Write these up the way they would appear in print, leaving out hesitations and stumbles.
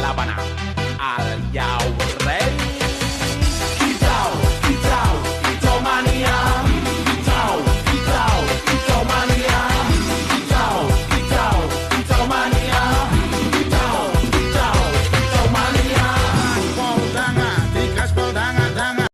Labanang. Are you ready? Hijau, hijau, hijau mania. Hijau, hijau, hijau mania. Hijau, hijau, hijau mania. Hijau, hijau, hijau mania. Gaspol danga, di gaspol danga danga.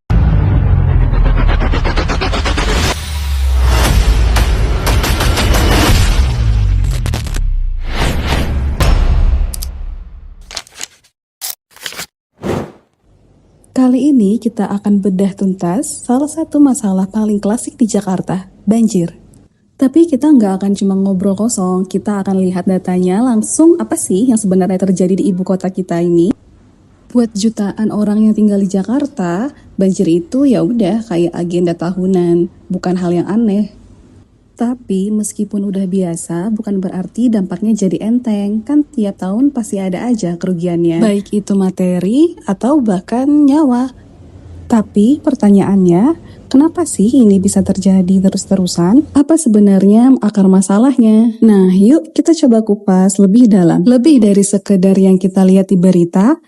Kali ini kita akan bedah tuntas salah satu masalah paling klasik di Jakarta, banjir. Tapi kita nggak akan cuma ngobrol kosong, kita akan lihat datanya langsung apa sih yang sebenarnya terjadi di ibu kota kita ini. Buat jutaan orang yang tinggal di Jakarta, banjir itu ya udah kayak agenda tahunan, bukan hal yang aneh. Tapi meskipun udah biasa, bukan berarti dampaknya jadi enteng. Kan tiap tahun pasti ada aja kerugiannya. Baik itu materi atau bahkan nyawa. Tapi pertanyaannya, kenapa sih ini bisa terjadi terus-terusan? Apa sebenarnya akar masalahnya? Nah, yuk kita coba kupas lebih dalam. Lebih dari sekedar yang kita lihat di berita.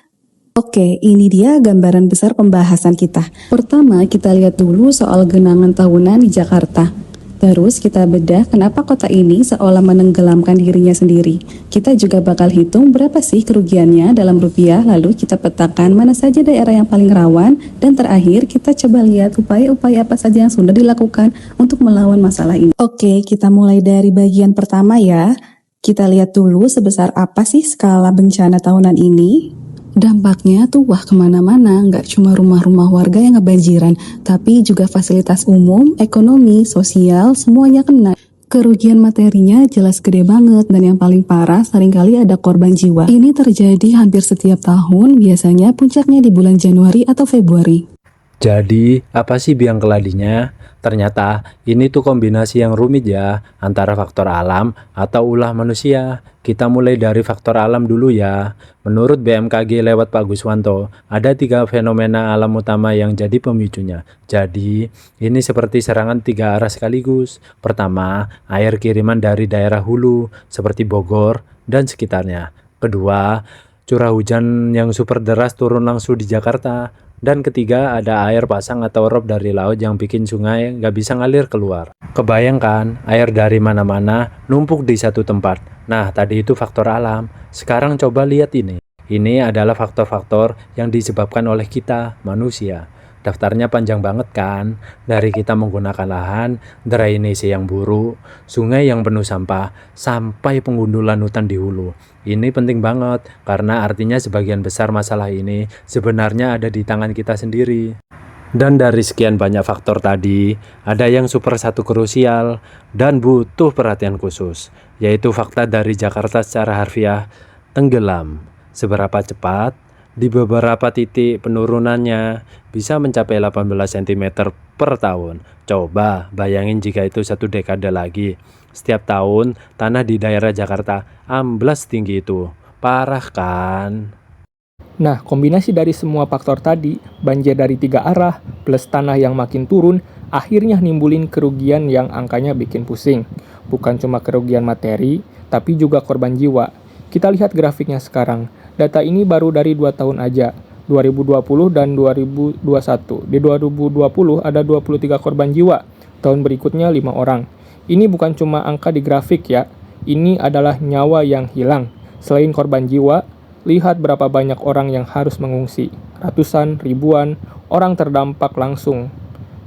Oke, ini dia gambaran besar pembahasan kita. Pertama, kita lihat dulu soal genangan tahunan di Jakarta. Terus kita bedah kenapa kota ini seolah menenggelamkan dirinya sendiri. Kita juga bakal hitung berapa sih kerugiannya dalam rupiah, lalu kita petakan mana saja daerah yang paling rawan, dan terakhir kita coba lihat upaya-upaya apa saja yang sudah dilakukan untuk melawan masalah ini. Oke, kita mulai dari bagian pertama ya. Kita lihat dulu sebesar apa sih skala bencana tahunan ini. Dampaknya tuh wah kemana-mana, nggak cuma rumah-rumah warga yang kebanjiran, tapi juga fasilitas umum, ekonomi, sosial, semuanya kena. Kerugian materinya jelas gede banget, dan yang paling parah seringkali ada korban jiwa. Ini terjadi hampir setiap tahun, biasanya puncaknya di bulan Januari atau Februari. Jadi, apa sih biang keladinya? Ternyata ini tuh kombinasi yang rumit ya, antara faktor alam atau ulah manusia. Kita mulai dari faktor alam dulu ya. Menurut BMKG lewat Pak Guswanto, ada 3 fenomena alam utama yang jadi pemicunya. Jadi, ini seperti serangan 3 arah sekaligus. Pertama, air kiriman dari daerah hulu, seperti Bogor dan sekitarnya. Kedua, curah hujan yang super deras turun langsung di Jakarta. Dan ketiga, ada air pasang atau rob dari laut yang bikin sungai nggak bisa ngalir keluar. Kebayangkan, air dari mana-mana numpuk di satu tempat. Nah, tadi itu faktor alam. Sekarang coba lihat ini. Ini adalah faktor-faktor yang disebabkan oleh kita, manusia. Daftarnya panjang banget kan? Dari kita menggunakan lahan, drainase yang buruk, sungai yang penuh sampah, sampai pengundulan hutan di hulu. Ini penting banget, karena artinya sebagian besar masalah ini sebenarnya ada di tangan kita sendiri. Dan dari sekian banyak faktor tadi, ada yang super satu krusial dan butuh perhatian khusus, yaitu fakta dari Jakarta secara harfiah tenggelam. Seberapa cepat? Di beberapa titik penurunannya bisa mencapai 18 cm per tahun. Coba bayangin jika itu 1 dekade lagi. Setiap tahun tanah di daerah Jakarta amblas tinggi itu. Parah kan? Nah, kombinasi dari semua faktor tadi, banjir dari 3 arah, plus tanah yang makin turun, akhirnya nimbulin kerugian yang angkanya bikin pusing. Bukan cuma kerugian materi, tapi juga korban jiwa. Kita lihat grafiknya sekarang. Data ini baru dari 2 tahun aja, 2020 dan 2021. Di 2020 ada 23 korban jiwa, tahun berikutnya 5 orang. Ini bukan cuma angka di grafik ya, ini adalah nyawa yang hilang. Selain korban jiwa, lihat berapa banyak orang yang harus mengungsi. Ratusan, ribuan orang terdampak langsung.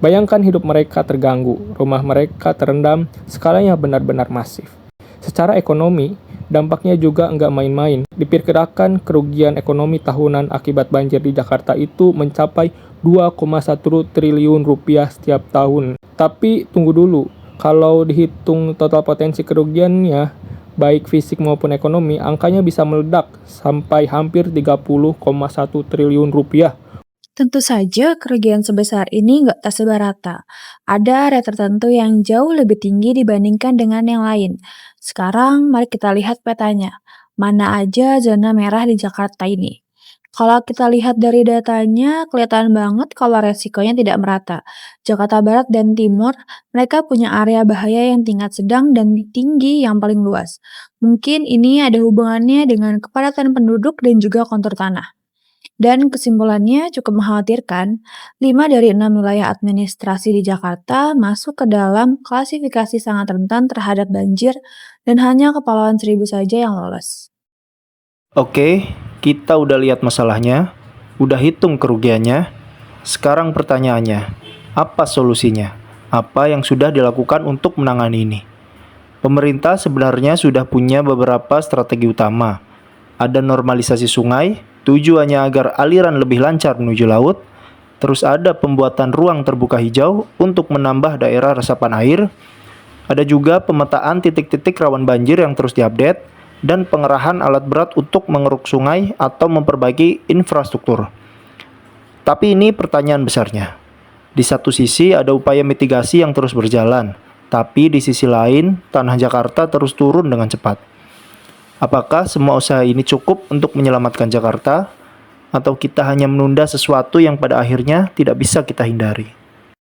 Bayangkan hidup mereka terganggu, rumah mereka terendam, skalanya benar-benar masif. Secara ekonomi, dampaknya juga nggak main-main. Diperkirakan kerugian ekonomi tahunan akibat banjir di Jakarta itu mencapai 2,1 triliun rupiah setiap tahun. Tapi tunggu dulu, kalau dihitung total potensi kerugiannya, baik fisik maupun ekonomi, angkanya bisa meledak sampai hampir 30,1 triliun rupiah. Tentu saja kerugian sebesar ini nggak tersebar rata. Ada area tertentu yang jauh lebih tinggi dibandingkan dengan yang lain. Sekarang mari kita lihat petanya. Mana aja zona merah di Jakarta ini. Kalau kita lihat dari datanya, kelihatan banget kalau resikonya tidak merata. Jakarta Barat dan Timur, mereka punya area bahaya yang tingkat sedang dan tinggi yang paling luas. Mungkin ini ada hubungannya dengan kepadatan penduduk dan juga kontur tanah. Dan kesimpulannya cukup mengkhawatirkan, 5 dari 6 wilayah administrasi di Jakarta masuk ke dalam klasifikasi sangat rentan terhadap banjir dan hanya Kepulauan Seribu saja yang lolos. Oke, kita udah lihat masalahnya, udah hitung kerugiannya. Sekarang pertanyaannya, apa solusinya? Apa yang sudah dilakukan untuk menangani ini? Pemerintah sebenarnya sudah punya beberapa strategi utama. Ada normalisasi sungai, tujuannya agar aliran lebih lancar menuju laut. Terus ada pembuatan ruang terbuka hijau untuk menambah daerah resapan air. Ada juga pemetaan titik-titik rawan banjir yang terus diupdate, dan pengerahan alat berat untuk mengeruk sungai atau memperbaiki infrastruktur. Tapi ini pertanyaan besarnya. Di satu sisi ada upaya mitigasi yang terus berjalan, tapi di sisi lain tanah Jakarta terus turun dengan cepat. Apakah semua usaha ini cukup untuk menyelamatkan Jakarta, atau kita hanya menunda sesuatu yang pada akhirnya tidak bisa kita hindari?